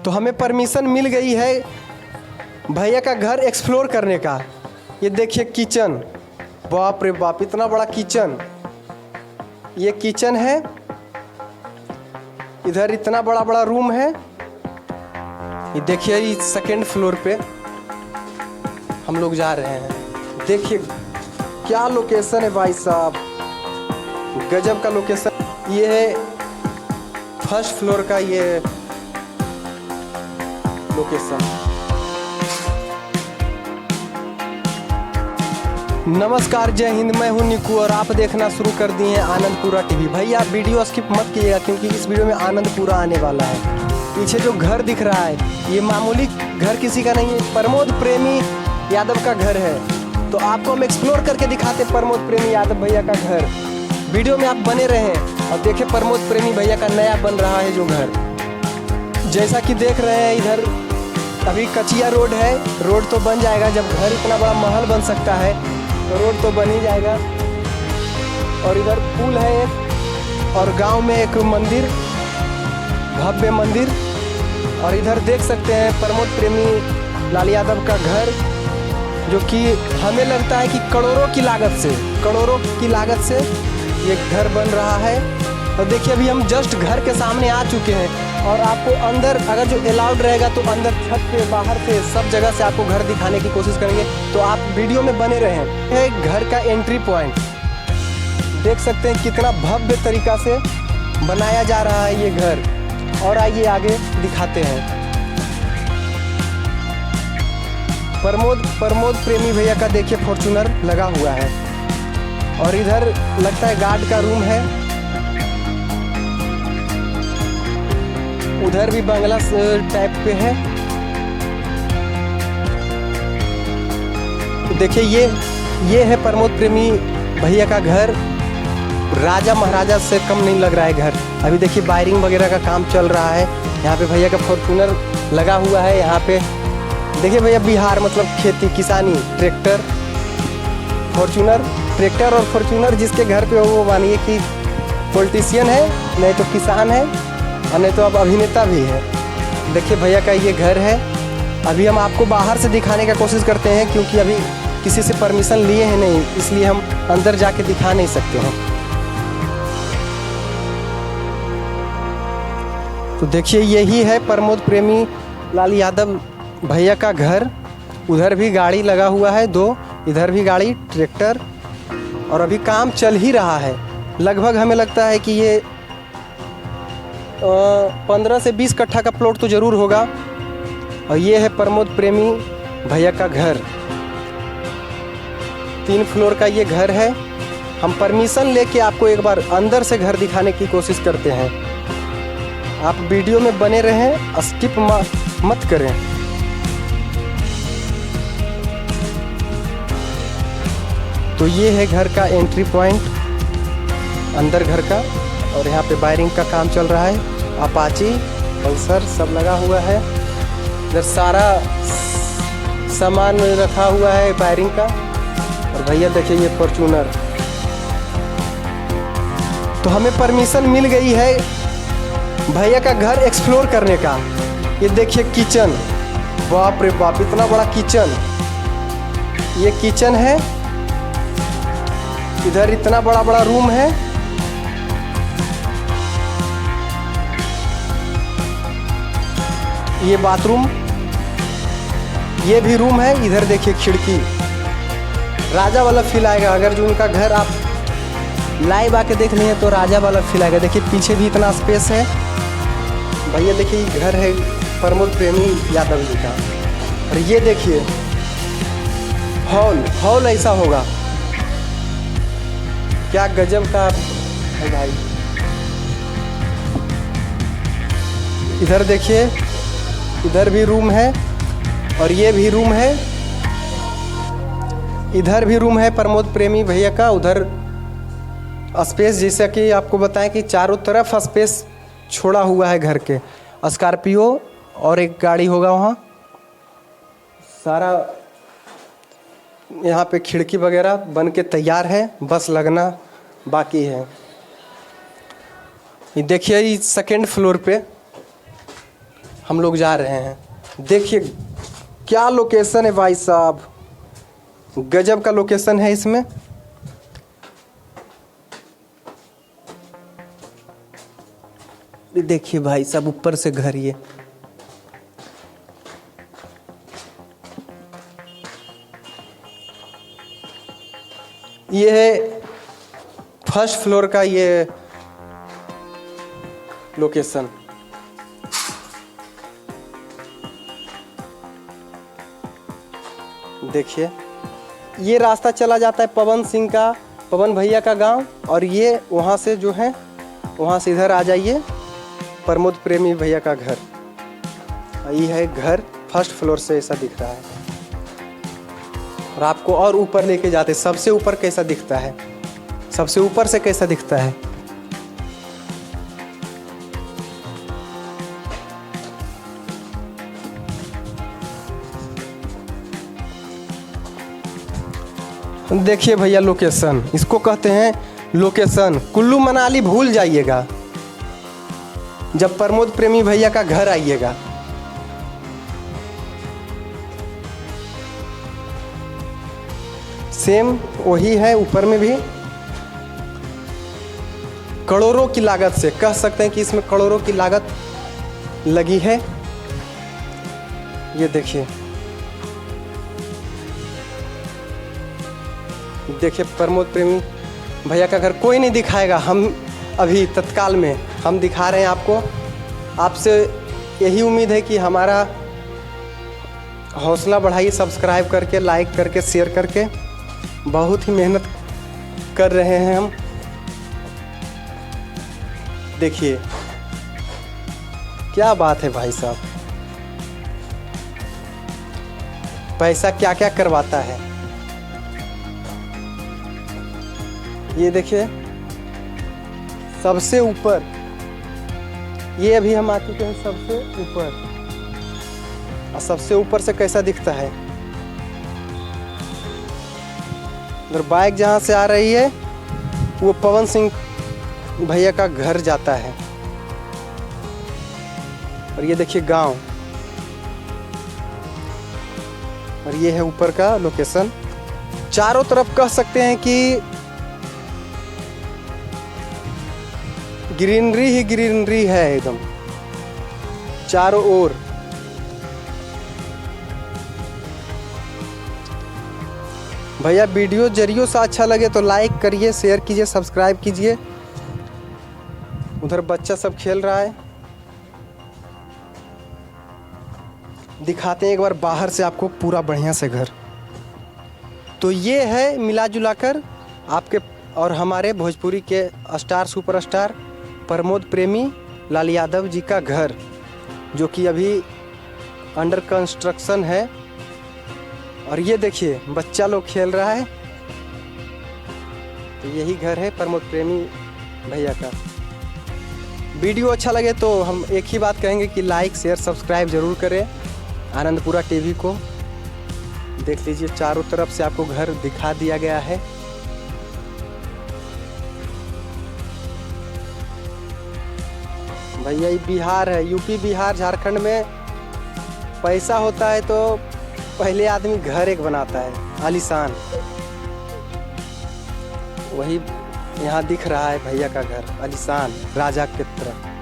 तो हमें परमिशन मिल गई है भैया का घर एक्सप्लोर करने का। ये देखिए किचन, बाप रे बाप इतना बड़ा किचन। ये किचन है, इधर इतना बड़ा बड़ा रूम है। ये देखिए इस सेकेंड फ्लोर पे हम लोग जा रहे हैं। देखिए क्या लोकेशन है भाई साहब, गजब का लोकेशन। ये है फर्स्ट फ्लोर का ये लोकेशन। नमस्कार, जय हिंद, मैं हूं निकू और आप देखना शुरू कर दिए हैं आनंदपुरा टीवी। भाई आप वीडियो स्किप मत कीजिएगा क्योंकि इस वीडियो में आनंदपुरा आने वाला है। पीछे जो घर दिख रहा है ये मामूली घर किसी का नहीं है, प्रमोद प्रेमी यादव का घर है। तो आपको हम एक्सप्लोर करके दिखाते प्रमोद प्रेमी यादव भैया का घर। वीडियो में आप बने रहें और देखें प्रमोद प्रेमी भैया का नया बन रहा है जो घर। जैसा कि देख रहे हैं इधर अभी कच्चिया रोड है, रोड तो बन जाएगा। जब घर इतना बड़ा महल बन सकता है तो रोड तो बन ही जाएगा। और इधर पुल है एक, और गांव में एक मंदिर, भव्य मंदिर। और इधर देख सकते हैं प्रमोद प्रेमी लाल यादव का घर, जो कि हमें लगता है कि करोड़ों की लागत से ये घर बन रहा है। और देखिए अभी हम जस्ट घर के सामने आ चुके हैं और आपको अंदर अगर जो अलाउड रहेगा तो अंदर छत पे, बाहर से, सब जगह से आपको घर दिखाने की कोशिश करेंगे। तो आप वीडियो में बने रहें। ये घर का एंट्री पॉइंट देख सकते हैं कितना भव्य तरीका से बनाया जा रहा है ये घर। और आइए आगे दिखाते हैं। प्रमोद प्रेमी भैया का देखिए फॉर्च्यूनर लगा हुआ है। और इधर लगता है गार्ड का रूम है। उधर भी बंगला टाइप पे है। देखिए ये है प्रमोद प्रेमी भैया का घर। राजा महाराजा से कम नहीं लग रहा है घर। अभी देखिए वायरिंग वगैरह का काम चल रहा है। यहाँ पे भैया का फॉर्च्यूनर लगा हुआ है। यहाँ पे देखिए भैया बिहार मतलब खेती किसानी, ट्रैक्टर और फॉर्च्यूनर जिसके घर पे हो वो मानिए कि पॉलिटिशियन है, नहीं तो किसान है और नहीं तो अब अभिनेता भी है। देखिए भैया का ये घर है। अभी हम आपको बाहर से दिखाने का कोशिश करते हैं क्योंकि अभी किसी से परमिशन लिए हैं नहीं, इसलिए हम अंदर जाके दिखा नहीं सकते हैं। तो देखिए यही है प्रमोद प्रेमी लाल यादव भैया का घर। उधर भी गाड़ी लगा हुआ है 2, इधर भी गाड़ी, ट्रैक्टर, और अभी काम चल ही रहा है। लगभग हमें लगता है कि ये 15 से 20 कट्ठा का प्लॉट तो ज़रूर होगा। और ये है प्रमोद प्रेमी भैया का घर। 3 फ्लोर का ये घर है। हम परमिशन लेके आपको एक बार अंदर से घर दिखाने की कोशिश करते हैं। आप वीडियो में बने रहें, स्किप मत करें। तो ये है घर का एंट्री पॉइंट अंदर घर का। और यहाँ पे वायरिंग का काम चल रहा है। अपाची, पल्सर सब लगा हुआ है। इधर सारा सामान रखा हुआ है वायरिंग का। और भैया देखिए ये फॉर्च्यूनर। तो हमें परमिशन मिल गई है भैया का घर एक्सप्लोर करने का। ये देखिए किचन, बाप रे बाप इतना बड़ा किचन। ये किचन है, इधर इतना बड़ा बड़ा रूम है। ये बाथरूम, ये भी रूम है। इधर देखिए खिड़की, राजा वाला फील आएगा। अगर जो उनका घर आप लाइव आके देख लें तो राजा वाला फील आएगा। देखिए पीछे भी इतना स्पेस है। भैया देखिए घर है प्रमोद प्रेमी यादव जी का। और ये देखिए हॉल ऐसा होगा, क्या गजब का है भाई। इधर देखिए, इधर भी रूम है और ये भी रूम है। इधर भी रूम है प्रमोद प्रेमी भैया का। उधर स्पेस, जैसा कि आपको बताएं कि चारों तरफ स्पेस छोड़ा हुआ है घर के। स्कॉर्पियो और एक गाड़ी होगा वहाँ। सारा यहाँ पे खिड़की वगैरह बन के तैयार है, बस लगना बाकी है। ये देखिए सेकेंड फ्लोर पे हम लोग जा रहे हैं। देखिए क्या लोकेशन है भाई साहब, गजब का लोकेशन है इसमें। देखिए भाई साहब ऊपर से घर, ये है फर्स्ट फ्लोर का ये लोकेशन। देखिए ये रास्ता चला जाता है पवन भैया का गांव, और ये वहाँ से जो है वहाँ से इधर आ जाइए प्रमोद प्रेमी भैया का घर। ये है घर, फर्स्ट फ्लोर से ऐसा दिख रहा है। और आपको और ऊपर लेके जाते, सबसे ऊपर कैसा दिखता है, सबसे ऊपर से कैसा दिखता है। देखिए भैया लोकेशन, इसको कहते हैं लोकेशन। कुल्लू मनाली भूल जाइएगा जब प्रमोद प्रेमी भैया का घर आइएगा। सेम वही है, ऊपर में भी करोड़ों की लागत से, कह सकते हैं कि इसमें करोड़ों की लागत लगी है। ये देखिए, देखिए प्रमोद प्रेमी भैया का घर कोई नहीं दिखाएगा, हम अभी तत्काल में हम दिखा रहे हैं आपको। आपसे यही उम्मीद है कि हमारा हौसला बढ़ाइए, सब्सक्राइब करके, लाइक करके, शेयर करके। बहुत ही मेहनत कर रहे हैं हम। देखिए क्या बात है भाई साहब, पैसा क्या क्या करवाता है। ये देखिए सबसे ऊपर, ये अभी हम आ चुके हैं सबसे ऊपर, और सबसे ऊपर से कैसा दिखता है। उधर बाइक जहाँ से आ रही है वो पवन सिंह भैया का घर जाता है। और ये देखिए गांव, और ये है ऊपर का लोकेशन। चारों तरफ कह सकते हैं कि ग्रीनरी ही ग्रीनरी है एकदम चारों ओर। भैया वीडियो जरियों से अच्छा लगे तो लाइक करिए, शेयर कीजिए, सब्सक्राइब कीजिए। उधर बच्चा सब खेल रहा है, दिखाते हैं एक बार बाहर से आपको पूरा बढ़िया से घर। तो ये है मिला जुला कर आपके और हमारे भोजपुरी के स्टार सुपरस्टार प्रमोद प्रेमी लाल यादव जी का घर, जो कि अभी अंडर कंस्ट्रक्शन है। और ये देखिए बच्चा लोग खेल रहा है। तो यही घर है प्रमोद प्रेमी भैया का। वीडियो अच्छा लगे तो हम एक ही बात कहेंगे कि लाइक शेयर सब्सक्राइब ज़रूर करें आनंदपुरा टीवी को। देख लीजिए चारों तरफ से आपको घर दिखा दिया गया है। भैया ये बिहार है, यूपी बिहार झारखंड में पैसा होता है तो पहले आदमी घर एक बनाता है आलीशान। वही यहाँ दिख रहा है भैया का घर आलीशान राजा की तरह।